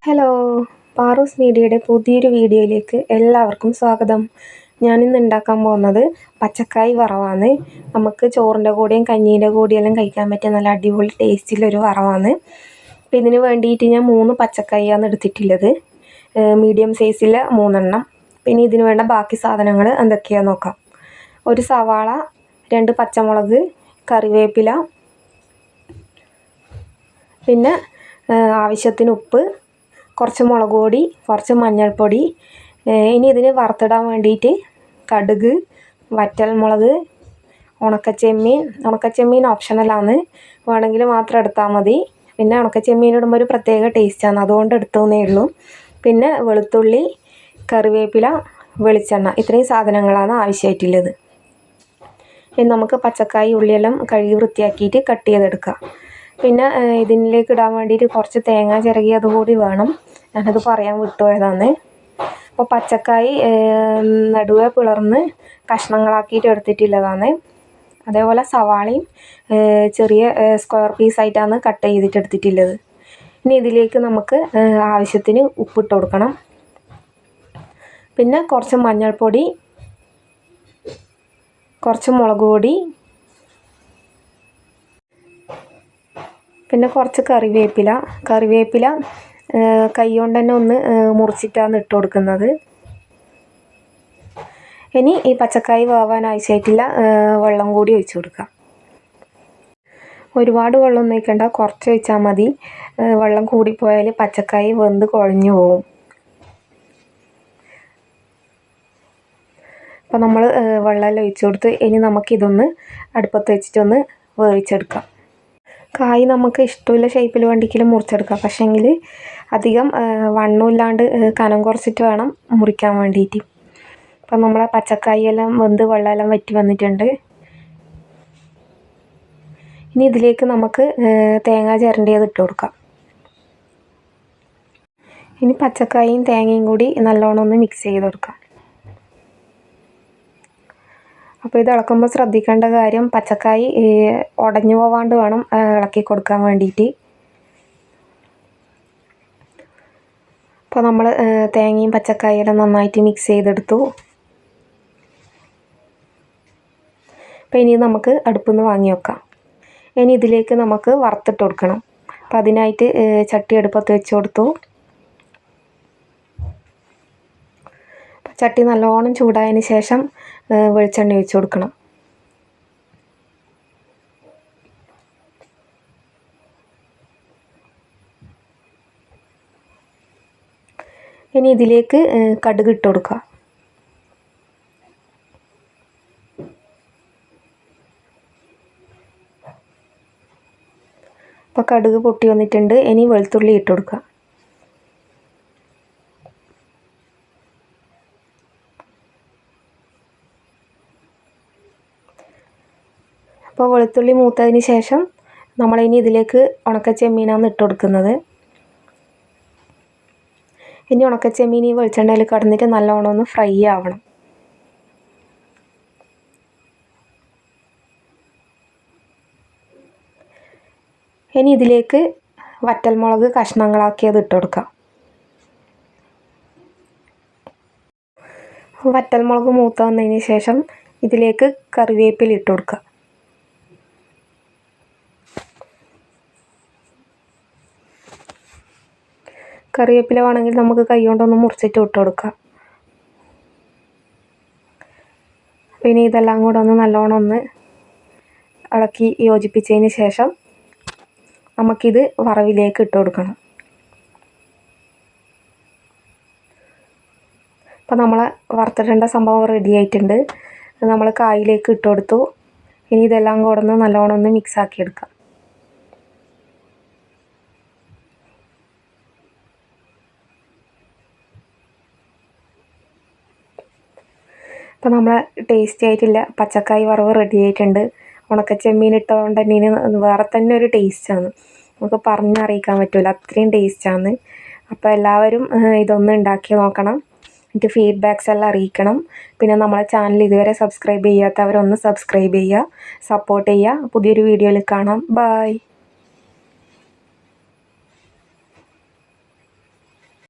Hello, പാറൂസ് മീഡിയയുടെ പുതിയൊരു വീഡിയോയിലേക്ക് എല്ലാവർക്കും സ്വാഗതം. ഞാനിന്ന് ഉണ്ടാക്കാൻ പോകുന്നത് പച്ചക്കായ് വറവാണ്. നമുക്ക് ചോറിൻ്റെ കൂടെയും കഞ്ഞീൻ്റെ കൂടെയെല്ലാം കഴിക്കാൻ പറ്റിയ നല്ല അടിപൊളി ടേസ്റ്റിലൊരു വറവാണ്. അപ്പോൾ ഇതിന് വേണ്ടിയിട്ട് ഞാൻ 3 പച്ചക്കായാണ് എടുത്തിട്ടുള്ളത്. മീഡിയം സൈസിൽ 3 എണ്ണം. പിന്നെ ഇതിന് വേണ്ട ബാക്കി സാധനങ്ങൾ എന്തൊക്കെയാണെന്ന് നോക്കാം. ഒരു സവാള, 2 പച്ചമുളക്, കറിവേപ്പില, പിന്നെ ആവശ്യത്തിന് ഉപ്പ്, കുറച്ച് മുളക് പൊടി, കുറച്ച് മഞ്ഞൾപ്പൊടി. ഇനി ഇതിന് വറുത്തിടാൻ വേണ്ടിയിട്ട് കടുക്, വറ്റൽമുളക്, ഉണക്കച്ചെമ്മീൻ ഓപ്ഷണലാണ്, വേണമെങ്കിൽ മാത്രം എടുത്താൽ മതി. പിന്നെ ഉണക്കച്ചെമ്മീൻ ഇടുമ്പോൾ ഒരു പ്രത്യേക ടേസ്റ്റാണ്, അതുകൊണ്ട് എടുത്തതേ ഉള്ളൂ. പിന്നെ വെളുത്തുള്ളി, കറിവേപ്പില, വെളിച്ചെണ്ണ, ഇത്രയും സാധനങ്ങളാണ് ആവശ്യമായിട്ടുള്ളത്. ഇനി നമുക്ക് പച്ചക്കായ് ഉള്ളിയെല്ലാം കഴുകി വൃത്തിയാക്കിയിട്ട് കട്ട് ചെയ്തെടുക്കാം. പിന്നെ ഇതിലേക്ക് ഇടാൻ വേണ്ടിയിട്ട് കുറച്ച് തേങ്ങ ചിരകിയത് കൂടി വേണം. ഞാനത് പറയാൻ വിട്ടുപോയതാണ്. അപ്പോൾ പച്ചക്കായ് നടുവെ പിളർന്ന് കഷ്ണങ്ങളാക്കിയിട്ട് എടുത്തിട്ടുള്ളതാണ്. അതേപോലെ സവാളയും ചെറിയ സ്ക്വയർ പീസായിട്ടാണ് കട്ട് ചെയ്തിട്ട് എടുത്തിട്ടുള്ളത്. ഇനി ഇതിലേക്ക് നമുക്ക് ആവശ്യത്തിന് ഉപ്പിട്ട് കൊടുക്കണം. പിന്നെ കുറച്ച് മഞ്ഞൾപ്പൊടി, കുറച്ച് മുളക് പൊടി, പിന്നെ കുറച്ച് കറിവേപ്പില കൈ കൊണ്ട് തന്നെ ഒന്ന് മുറിച്ചിട്ടാണ് ഇട്ട് കൊടുക്കുന്നത്. ഇനി ഈ പച്ചക്കായ് വേവാൻ ആവശ്യമായിട്ടുള്ള വെള്ളം കൂടി ഒഴിച്ചു കൊടുക്കാം. ഒരുപാട് വെള്ളം ഒഴിക്കണ്ട, കുറച്ച് ഒഴിച്ചാൽ മതി. വെള്ളം കൂടിപ്പോയാൽ പച്ചക്കായ് വെന്ത് കുഴഞ്ഞു പോകും. അപ്പോൾ നമ്മൾ വെള്ളമെല്ലാം ഒഴിച്ചു കൊടുത്ത് ഇനി നമുക്കിതൊന്ന് അടുപ്പത്ത് വെച്ചിട്ടൊന്ന് വേവിച്ചെടുക്കാം. കായ് നമുക്ക് ഇഷ്ടമുള്ള ഷേപ്പിൽ വേണ്ടിയെങ്കിലും മുറിച്ചെടുക്കാം. പക്ഷേങ്കിൽ അധികം വണ്ണമില്ലാണ്ട് കനം കുറച്ചിട്ട് വേണം മുറിക്കാൻ വേണ്ടിയിട്ട്. അപ്പം നമ്മളെ പച്ചക്കായെല്ലാം വെന്ത് വെള്ളമെല്ലാം വറ്റി വന്നിട്ടുണ്ട്. ഇനി ഇതിലേക്ക് നമുക്ക് തേങ്ങ ചിരണ്ടിയത് ഇട്ട് കൊടുക്കാം. ഇനി പച്ചക്കായും തേങ്ങയും കൂടി നല്ലോണം ഒന്ന് മിക്സ് ചെയ്ത് കൊടുക്കാം. അപ്പോൾ ഇത് ഇളക്കുമ്പോൾ ശ്രദ്ധിക്കേണ്ട കാര്യം, പച്ചക്കായ് ഉടഞ്ഞു പോവാണ്ട് വേണം ഇളക്കി കൊടുക്കാൻ വേണ്ടിയിട്ട്. അപ്പോൾ നമ്മൾ തേങ്ങയും പച്ചക്കായെല്ലാം നന്നായിട്ട് മിക്സ് ചെയ്തെടുത്തു. അപ്പോൾ ഇനി നമുക്ക് അടുപ്പിൽ നിന്ന് വാങ്ങി വെക്കാം. ഇനി ഇതിലേക്ക് നമുക്ക് വറുത്തിട്ട് കൊടുക്കണം. അപ്പോൾ അതിനായിട്ട് ചട്ടി അടുപ്പത്ത് വെച്ച് കൊടുത്തു. ചട്ടി നല്ലോണം ചൂടായതിന് ശേഷം വെളിച്ചെണ്ണ ഒഴിച്ച് കൊടുക്കണം. ഇനി ഇതിലേക്ക് കടുക് ഇട്ട് കൊടുക്കുക. അപ്പോൾ കടുക് പൊട്ടി വന്നിട്ടുണ്ട്. ഇനി വെളുത്തുള്ളി ഇട്ട് കൊടുക്കുക. അപ്പോൾ വെളുത്തുള്ളി മൂത്തതിന് ശേഷം നമ്മളിനി ഇതിലേക്ക് ഉണക്കച്ചെമ്മീനാണ് ഇട്ട് കൊടുക്കുന്നത്. ഇനി ഉണക്കച്ചെമ്മീൻ ഈ വെളിച്ചെണ്ണയിൽ കടന്നിട്ട് നല്ലോണം ഒന്ന് ഫ്രൈ ആവണം. ഇനി ഇതിലേക്ക് വറ്റൽമുളക് കഷ്ണങ്ങളാക്കിയത് ഇട്ട് കൊടുക്കാം. വറ്റൽമുളക് മൂത്ത് വന്നതിന് ശേഷം ഇതിലേക്ക് കറിവേപ്പില ഇട്ട് കൊടുക്കുക. കറിവേപ്പില വേണമെങ്കിൽ നമുക്ക് കൈ കൊണ്ടൊന്ന് മുറിച്ചിട്ട് ഇട്ട് കൊടുക്കാം. പിന്നെ ഇതെല്ലാം കൂടെ ഒന്ന് നല്ലോണം ഒന്ന് ഇളക്കി യോജിപ്പിച്ചതിന് ശേഷം നമുക്കിത് വറവിലേക്ക് ഇട്ട് കൊടുക്കണം. അപ്പോൾ നമ്മൾ വറുത്തിടേണ്ട സംഭവം റെഡി ആയിട്ടുണ്ട്. നമ്മൾ കായിലേക്ക് ഇട്ട് കൊടുത്തു. ഇനി ഇതെല്ലാം കൂടെ ഒന്ന് നല്ലോണം ഒന്ന് മിക്സ് ആക്കി എടുക്കാം. അപ്പോൾ നമ്മളെ ടേസ്റ്റി ആയിട്ടുള്ള പച്ചക്കായ് വറവ് റെഡി ആയിട്ടുണ്ട്. ഉണക്കച്ചെമ്മീൻ ഇട്ടതുകൊണ്ട് തന്നെ വേറെ തന്നെ ഒരു ടേസ്റ്റാണ്, നമുക്ക് പറഞ്ഞറിയിക്കാൻ പറ്റില്ല, അത്രയും ടേസ്റ്റാണ്. അപ്പോൾ എല്ലാവരും ഇതൊന്ന് ഉണ്ടാക്കി നോക്കണം. എന്നിട്ട് ഫീഡ്ബാക്ക്സ് എല്ലാം അറിയിക്കണം. പിന്നെ നമ്മളെ ചാനൽ ഇതുവരെ സബ്സ്ക്രൈബ് ചെയ്യാത്തവരൊന്ന് സബ്സ്ക്രൈബ് ചെയ്യുക, സപ്പോർട്ട് ചെയ്യുക. പുതിയൊരു വീഡിയോയിൽ കാണാം. ബൈ.